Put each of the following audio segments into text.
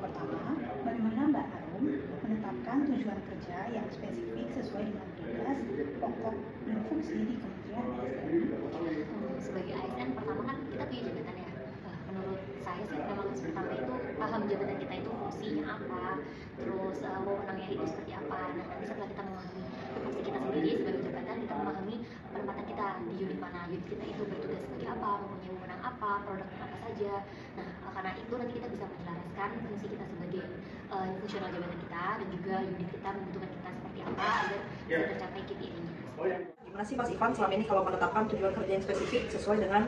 pertama, bagaimana Mbak Arum menetapkan tujuan kerja yang spesifik sesuai dengan tugas, pokok, dan fungsi di Kementerian SDM? Sebagai ASN pertama kan kita punya jabatan ya. Menurut saya sih memang pertama itu paham jabatan kita itu fungsinya apa, terus wewenangnya itu seperti apa. Nah nanti setelah kita memahami fungsi kita sendiri sebagai jabatan, kita memahami penempatan kita di unit mana, unit kita itu bertugas sebagai apa, mempunyai wewenang apa, produknya apa saja. Nah karena itu nanti kita bisa menjelaskan fungsi kita sebagai fungsional jabatan kita, dan juga unit kita membutuhkan kita seperti apa agar bisa tercapai KPI-nya. Gimana sih Mas Ivan selama ini kalau menetapkan tujuan kerja yang spesifik sesuai dengan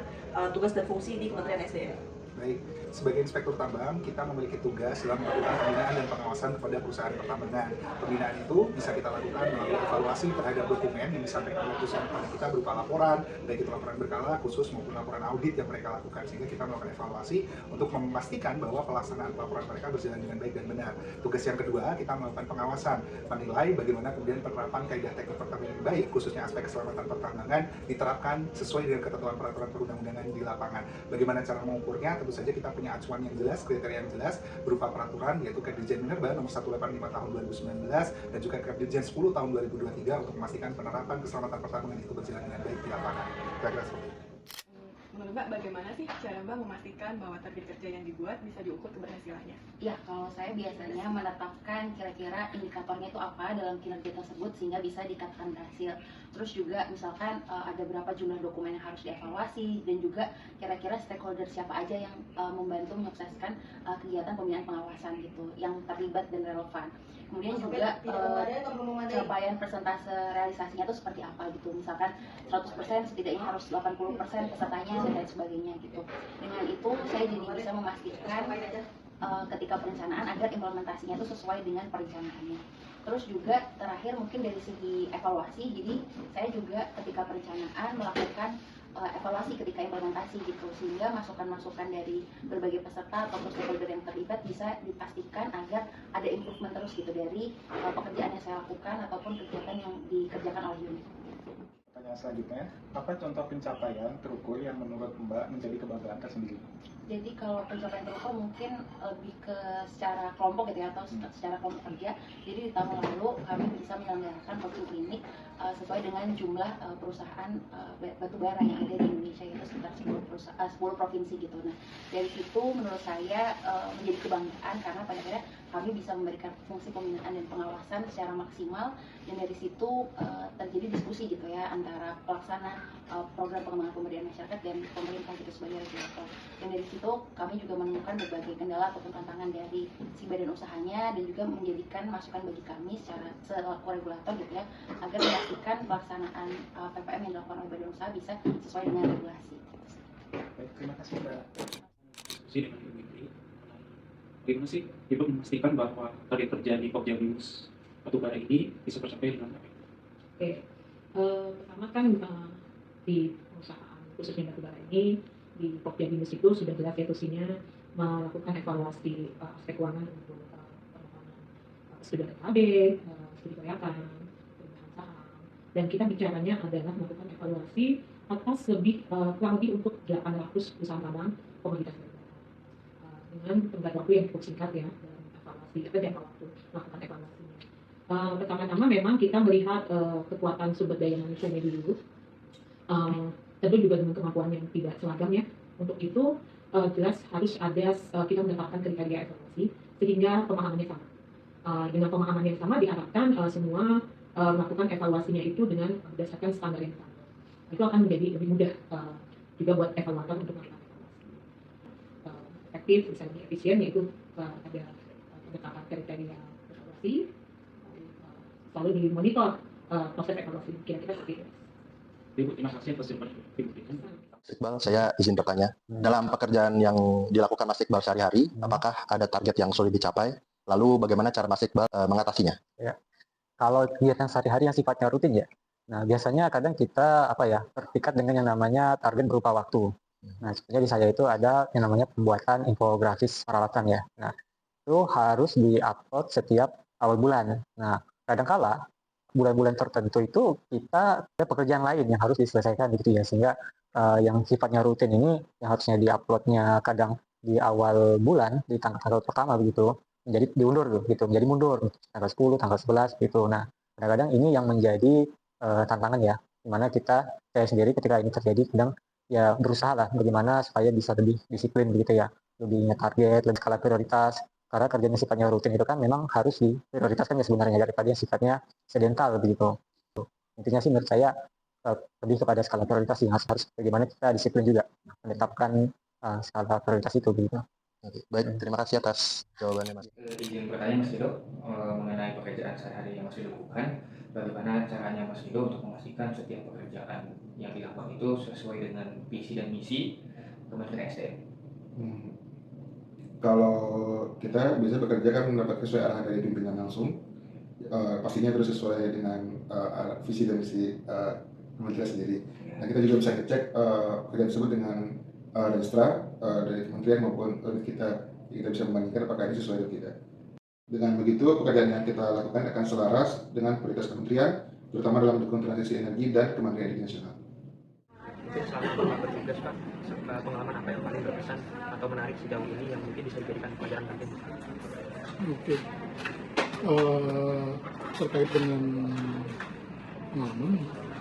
tugas dan fungsi di Kementerian SDM? Baik, sebagai inspektur tambang, kita memiliki tugas dalam melakukan pembinaan dan pengawasan kepada perusahaan pertambangan. Pembinaan itu bisa kita lakukan melalui evaluasi terhadap dokumen yang disampaikan oleh perusahaan kepada kita berupa laporan, baik itu laporan berkala khusus maupun laporan audit yang mereka lakukan, sehingga kita melakukan evaluasi untuk memastikan bahwa pelaksanaan laporan mereka berjalan dengan baik dan benar. Tugas yang kedua, kita melakukan pengawasan, menilai bagaimana kemudian penerapan kaidah teknik pertambangan yang baik, khususnya aspek keselamatan pertambangan, diterapkan sesuai dengan ketentuan peraturan perundang-undangan di lapangan. Bagaimana cara mengukurnya? Tentu saja kita punya acuan yang jelas, kriteria yang jelas berupa peraturan, yaitu Dirjen Minerba nomor 185 tahun 2019 dan juga Dirjen 10 tahun 2023 untuk memastikan penerapan keselamatan pertambangan itu berjalan dengan baik di lapangan. Kira-kira seperti itu. Menurut Mbak, bagaimana sih cara Mbak memastikan bahwa target kerja yang dibuat bisa diukur keberhasilannya? Ya, kalau saya biasanya menetapkan kira-kira indikatornya itu apa dalam kinerja tersebut sehingga bisa dikatakan berhasil. Terus juga misalkan ada berapa jumlah dokumen yang harus dievaluasi, dan juga kira-kira stakeholder siapa aja yang membantu menyukseskan kegiatan pembinaan pengawasan gitu, yang terlibat dan relevan. Kemudian juga capaian persentase realisasinya itu seperti apa gitu. Misalkan 100% setidaknya harus 80% pesertanya dan lain sebagainya gitu. Dengan itu saya jadi bisa memastikan ketika perencanaan agar implementasinya itu sesuai dengan perencanaannya. Terus juga terakhir mungkin dari segi evaluasi, jadi saya juga ketika perencanaan melakukan evaluasi ketika implementasi gitu, sehingga masukan-masukan dari berbagai peserta atau stakeholder yang terlibat bisa dipastikan agar ada improvement terus gitu dari pekerjaan yang saya lakukan ataupun kegiatan yang dikerjakan oleh unit. Pertanyaan selanjutnya, apa contoh pencapaian terukur yang menurut Mbak menjadi kebanggaan tersendiri? Jadi kalau pencapaian terukur mungkin lebih ke secara kelompok gitu ya, atau secara kelompok kerja. Jadi di tahun lalu kami bisa menyelenggarakan coaching klinik sesuai dengan jumlah perusahaan batu bara yang ada di Indonesia, yaitu sekitar 10 provinsi gitu. Nah dari situ menurut saya menjadi kebanggaan karena pada akhirnya kami bisa memberikan fungsi pembinaan dan pengawasan secara maksimal, dan dari situ terjadi diskusi gitu ya antara pelaksana program pengembangan pemberdayaan masyarakat dan pemerintah gitu sebagai regulator. Dan dari situ kami juga menemukan berbagai kendala ataupun tantangan dari si badan usahanya, dan juga menjadikan masukan bagi kami secara selaku regulator gitu ya, agar memastikan pelaksanaan PPM yang dilakukan oleh badan usaha bisa sesuai dengan regulasi. Baik, terima kasih Mbak. Diskusi dengan Ibu Menteri, bagaimana sih Ibu memastikan bahwa target kerja di Pokja Binus batubara ini bisa tercapai dengan baik? Oke, pertama kan di perusahaan khususnya batubara ini di Pokja Binus itu sudah jelas ya tusinya melakukan evaluasi aspek keuangan untuk pengembangan studi TKB, studi kelayakan, perubahan saham, dan kita bicaranya adalah melakukan evaluasi atas kurang lebih untuk 800 perusahaan tambang komoditas batubara dengan tenggat waktu yang cukup singkat ya dalam evaluasi jangka waktu melakukan evaluasinya. Pertama-tama memang kita melihat kekuatan sumber daya manusianya dulu. Tentu juga dengan kemampuan yang tidak seragam ya. Untuk itu jelas harus ada kita menetapkan kriteria evaluasi sehingga pemahamannya sama. Dengan pemahaman yang sama diharapkan semua melakukan evaluasinya itu dengan berdasarkan standar yang sama. Itu akan menjadi lebih mudah juga buat evaluator untuk melakukan evaluasi. Efektif, bisa lebih efisien, yaitu ada penetapan kriteria evaluasi, selalu dimonitor proses evaluasi. Kira-kira seperti itu. Ibu, terima kasih atas jawaban Ibu. Iqbal, saya izin bertanya. Dalam pekerjaan yang dilakukan Mas Iqbal sehari-hari, apakah ada target yang sulit dicapai? Lalu bagaimana cara Mas Iqbal mengatasinya? Ya, kalau kegiatan sehari-hari yang sifatnya rutin ya, nah biasanya kadang kita terpikat dengan yang namanya target berupa waktu. Nah sebenarnya di saya itu ada yang namanya pembuatan infografis peralatan ya. Nah itu harus di-upload setiap awal bulan. Nah kadangkala bulan-bulan tertentu itu kita ada pekerjaan lain yang harus diselesaikan gitu ya, sehingga yang sifatnya rutin ini yang harusnya di-uploadnya kadang di awal bulan di tanggal pertama begitu, menjadi diundur gitu, menjadi mundur tanggal 10, tanggal 11 gitu. Nah, kadang-kadang ini yang menjadi tantangan ya, dimana saya sendiri ketika ini terjadi kadang ya berusaha lah bagaimana supaya bisa lebih disiplin begitu ya, lebih ingat target, lebih skala prioritas. Karena kerjanya sifatnya rutin itu kan memang harus diprioritaskan ya sebenarnya daripada yang sifatnya sedental begitu. Intinya sih menurut saya lebih kepada skala prioritas yang harus bagaimana kita disiplin juga menetapkan skala prioritas itu begitu. Oke, baik, terima kasih atas jawabannya Mas. Izin bertanya Mas Rido mengenai pekerjaan sehari-hari yang Mas Rido lakukan, bagaimana caranya Mas Rido untuk memastikan setiap pekerjaan yang dilakukan itu sesuai dengan visi dan misi Kementerian SDM? Kalau kita biasanya bekerja kan mendapat sesuai arahan dari pimpinan langsung, pastinya terus sesuai dengan visi dan misi kementerian sendiri. Nah, kita juga bisa ngecek pekerjaan tersebut dengan registrar dari kementerian maupun audit kita bisa membandingkan apakah ini sesuai atau tidak. Dengan begitu, pekerjaan yang kita lakukan akan selaras dengan prioritas kementerian, terutama dalam mendukung transisi energi dan kemandirian energi nasional. Selama Bapak bertugas Pak, serta pengalaman apa yang paling berkesan atau menarik sejauh ini yang mungkin bisa dijadikan pelajaran penting? Oke, terkait dengan pengalaman,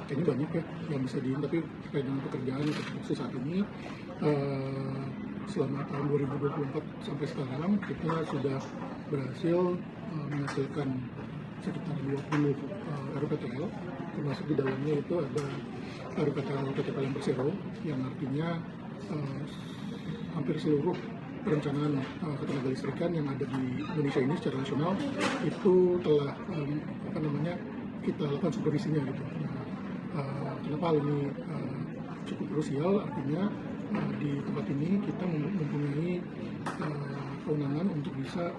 kayaknya banyak ya yang bisa tapi terkait dengan pekerjaan seperti saat ini, selama tahun 2024 sampai sekarang kita sudah berhasil menghasilkan sekitar 20 RUPTL, termasuk di dalamnya itu ada RUPTL PTPLN Persero yang artinya hampir seluruh perencanaan ketenaga listrikan yang ada di Indonesia ini secara nasional itu telah kita lakukan supervisinya gitu. Kenapa hal ini cukup krusial? Artinya di tempat ini kita mempunyai kewenangan untuk bisa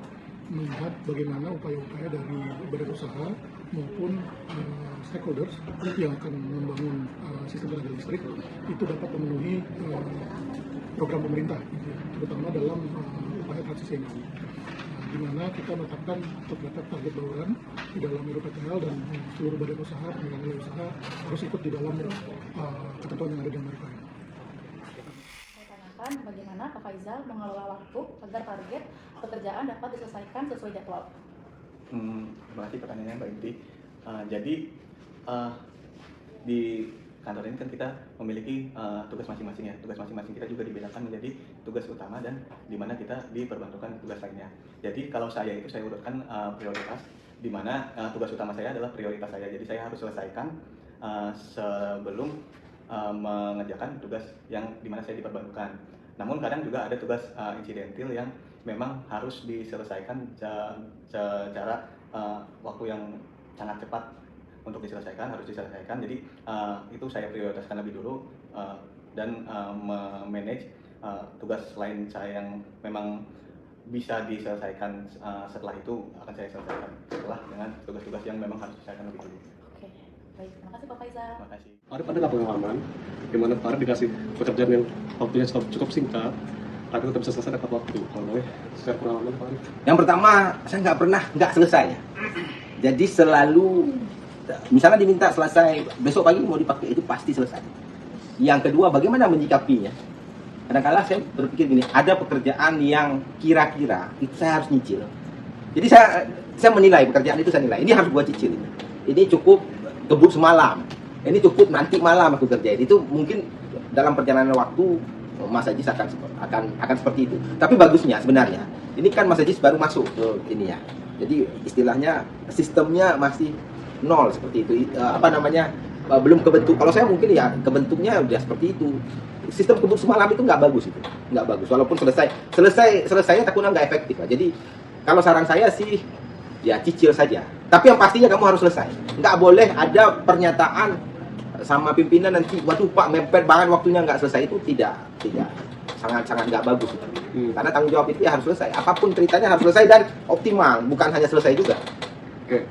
melihat bagaimana upaya-upaya dari badan usaha maupun stakeholders yang akan membangun sistem tenaga listrik itu dapat memenuhi program pemerintah, terutama dalam upaya transisi energi, di mana kita menetapkan terdapat target bauran di dalam RUPTL dan seluruh badan usaha, penyelenggara usaha harus ikut di dalam ketentuan yang ada di mereka. Bagaimana Pak Faizal mengelola waktu agar target pekerjaan dapat diselesaikan sesuai jadwal? Terima kasih pertanyaannya Mbak Inti. Jadi di kantor ini kan kita memiliki tugas masing-masing ya. Tugas masing-masing kita juga dibedakan menjadi tugas utama dan di mana kita diperbantukan tugas lainnya. Jadi kalau saya urutkan prioritas, di mana tugas utama saya adalah prioritas saya. Jadi saya harus selesaikan sebelum mengerjakan tugas yang dimana saya diperbantukan. Namun kadang juga ada tugas insidentil yang memang harus diselesaikan secara waktu yang sangat cepat untuk diselesaikan, harus diselesaikan. Jadi itu saya prioritaskan lebih dulu dan memanage tugas lain saya yang memang bisa diselesaikan setelah itu akan saya selesaikan setelah dengan tugas-tugas yang memang harus diselesaikan lebih dulu. Baik, terima kasih Pak Faizal. Terima kasih. Arif ada nggak pengalaman di mana Pak Arif dikasih pekerjaan yang waktunya cukup singkat, tapi tetap bisa selesai tepat waktu? Kalau boleh, share pengalaman Pak Arif. Yang pertama, saya nggak pernah nggak selesai ya. Jadi selalu, misalnya diminta selesai besok pagi mau dipakai itu pasti selesai. Yang kedua, bagaimana menyikapinya? Kadang-kadang saya berpikir gini, ada pekerjaan yang kira-kira itu saya harus nyicil. Jadi saya menilai pekerjaan itu, saya nilai ini harus gua cicil. Ini cukup gebuk semalam, ini cukup nanti malam aku kerjain. Itu mungkin dalam perjalanan waktu Mas Ajis akan seperti itu. Tapi bagusnya sebenarnya, ini kan Mas Ajis baru masuk ke ini ya. Jadi istilahnya sistemnya masih nol seperti itu. Belum kebentuk. Kalau saya mungkin ya kebentuknya udah seperti itu. Sistem gebuk semalam itu nggak bagus itu, nggak bagus. Walaupun selesainya takutnya nggak efektif. Jadi kalau saran saya sih ya cicil saja. Tapi yang pastinya kamu harus selesai. Nggak boleh ada pernyataan sama pimpinan nanti, waduh Pak mepet banget waktunya nggak selesai, itu tidak sangat nggak bagus itu. Karena tanggung jawab itu ya harus selesai. Apapun ceritanya harus selesai dan optimal, bukan hanya selesai juga. Oke.